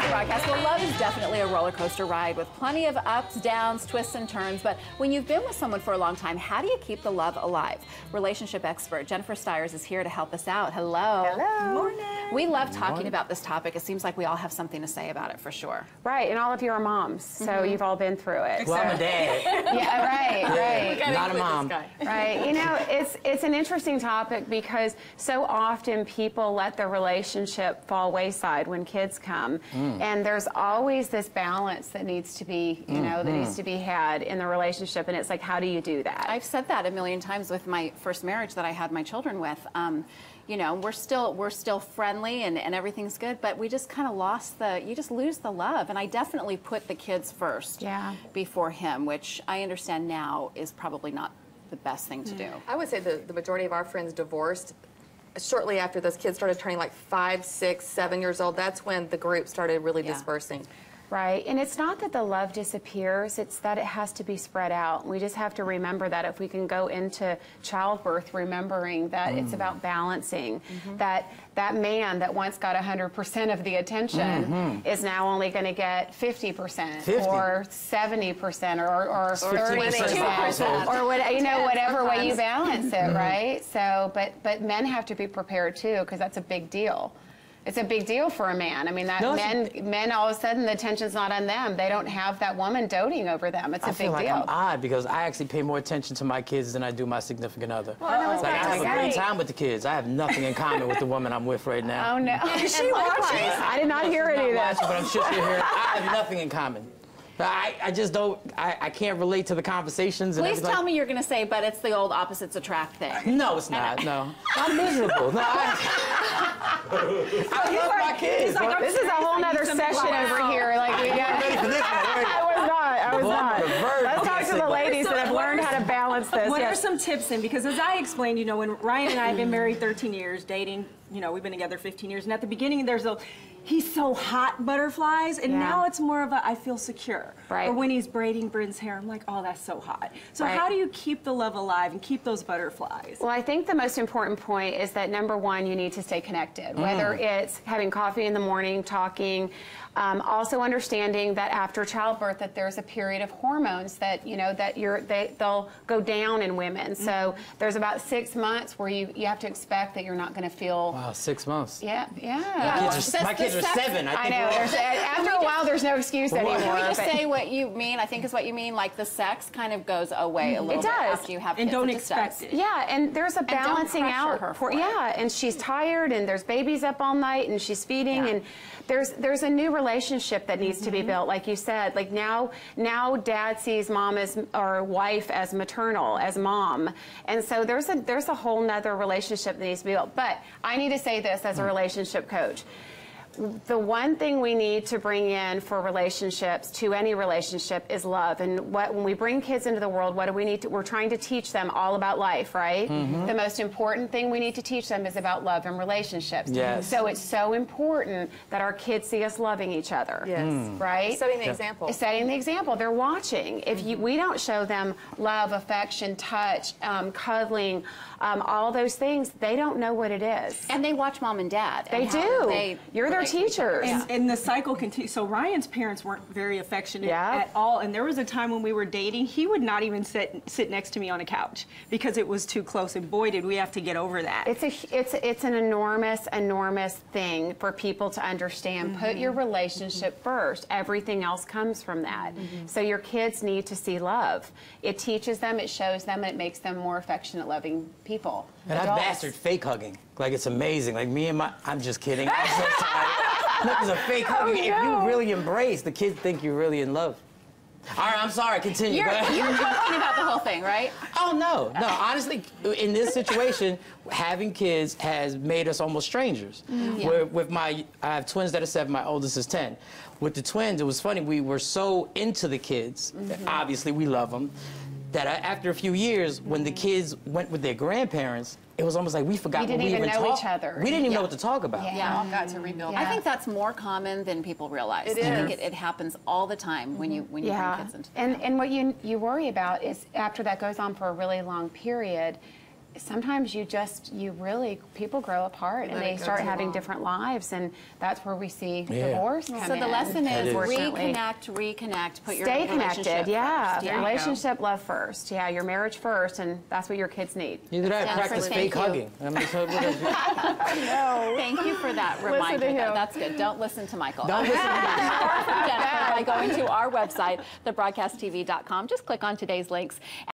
broadcast. Well, love is definitely a roller coaster ride with plenty of ups, downs, twists, and turns. But when you've been with someone for a long time, how do you keep the love alive? Relationship expert Jennifer Styers is here to help us out. Hello. Hello. Morning. We love talking about this topic. It seems like we all have something to say about it for sure. Right, and all of you are moms, so you've all been through it. Well, I'm a dad. Yeah, right. Not a mom. Right. You know, it's an interesting topic because so often people let the relationship fall wayside when kids come, and there's always this balance that needs to be, you know, that needs to be had in the relationship, and it's like, how do you do that? I've said that a million times with my first marriage that I had my children with. You know, we're still friendly and everything's good, but we just kind of lost you just lose the love. And I definitely put the kids first before him, which I understand now is probably not the best thing to do. I would say the majority of our friends divorced shortly after those kids started turning like 5, 6, 7 years old. That's when the group started really dispersing. Right, and it's not that the love disappears, it's that it has to be spread out. We just have to remember that if we can go into childbirth remembering that it's about balancing, that man that once got 100% of the attention is now only going to get 50% or 70% or 32% or what, you know, whatever way you balance it, right? So, but men have to be prepared too, because that's a big deal. It's a big deal for a man. I mean, men all of a sudden the attention's not on them. They don't have that woman doting over them. It's a big deal. I feel like I'm odd because I actually pay more attention to my kids than I do my significant other. Well, like, I have a great time with the kids. I have nothing in common with the woman I'm with right now. Oh no! She watches. I did not hear any of that. But I'm sure she'll hear it. I have nothing in common. I just don't, I can't relate to the conversations. And Please tell me you're going to say, but it's the old opposites attract thing. No, it's not, no. I'm miserable. No, I love my kids. Like, this is a whole nother session over here. Like, we got, I was not. Let's talk to the ladies that have learned how to balance this. What are some tips then? Because as I explained, you know, when Ryan and I have been married 13 years, dating, you know, we've been together 15 years, and at the beginning there's he's so hot butterflies, and now it's more of a I feel secure. Right. Or when he's braiding Bryn's hair, I'm like, oh, that's so hot. So how do you keep the love alive and keep those butterflies? Well, I think the most important point is that number one, you need to stay connected. Whether it's having coffee in the morning, talking, also understanding that after childbirth that there's a period of hormones that, you know, that they'll go down in women. So there's about 6 months where you have to expect that you're not going to feel. Wow, 6 months. Yeah. My kids are 7. I know. After a while, there's no excuse anymore. Can we just say what you mean? I think is what you mean. Like the sex kind of goes away a little bit after you have kids. And don't expect it. Yeah, and there's a balancing out. And she's tired, and there's babies up all night, and she's feeding, and there's a new relationship that needs to be built. Like you said, like now dad sees mom as, or wife as maternal, as mom, and so there's a whole nother relationship that needs to be built. But I need to say this as a relationship coach. The one thing we need to bring in for relationships, to any relationship, is love. And when we bring kids into the world, what do we need to? We're trying to teach them all about life, right? The most important thing we need to teach them is about love and relationships. Yes. So it's so important that our kids see us loving each other. Yes. Right? Setting the example. Setting the example. They're watching. If we don't show them love, affection, touch, cuddling, all those things, they don't know what it is. And they watch mom and dad. They do. You're their teachers. And the cycle continues. So Ryan's parents weren't very affectionate at all. And there was a time when we were dating, he would not even sit next to me on a couch because it was too close. And boy, did we have to get over that. It's an enormous thing for people to understand. Put your relationship first. Everything else comes from that. So your kids need to see love. It teaches them, it shows them, and it makes them more affectionate, loving people. And I've mastered fake hugging. Like, it's amazing. Like, I'm just kidding. I'm so tired. Look, it's a fake hugging. If you really embrace, the kids think you're really in love. All right, I'm sorry, continue. You're joking about the whole thing, right? Oh, no. Honestly, in this situation, having kids has made us almost strangers. I have twins that are 7, my oldest is 10. With the twins, it was funny, we were so into the kids, obviously we love them, that after a few years, when the kids went with their grandparents, it was almost like we forgot what we even know each other. We didn't even know what to talk about. All got to rebuild. I think that's more common than people realize. I think it happens all the time when you bring kids into the family. And what you worry about is after that goes on for a really long period, sometimes people grow apart and they start having different lives, and that's where we see divorce come in. So the lesson is unfortunately. reconnect, put your Stay relationship connected, first. relationship, love first, your marriage first, and that's what your kids need. Either that, practice fake hugging. I mean, so Thank you for that reminder. That's good. Don't listen to Michael. don't listen to me. More from Jennifer by going to our website, thebroadcasttv.com. Just click on today's links.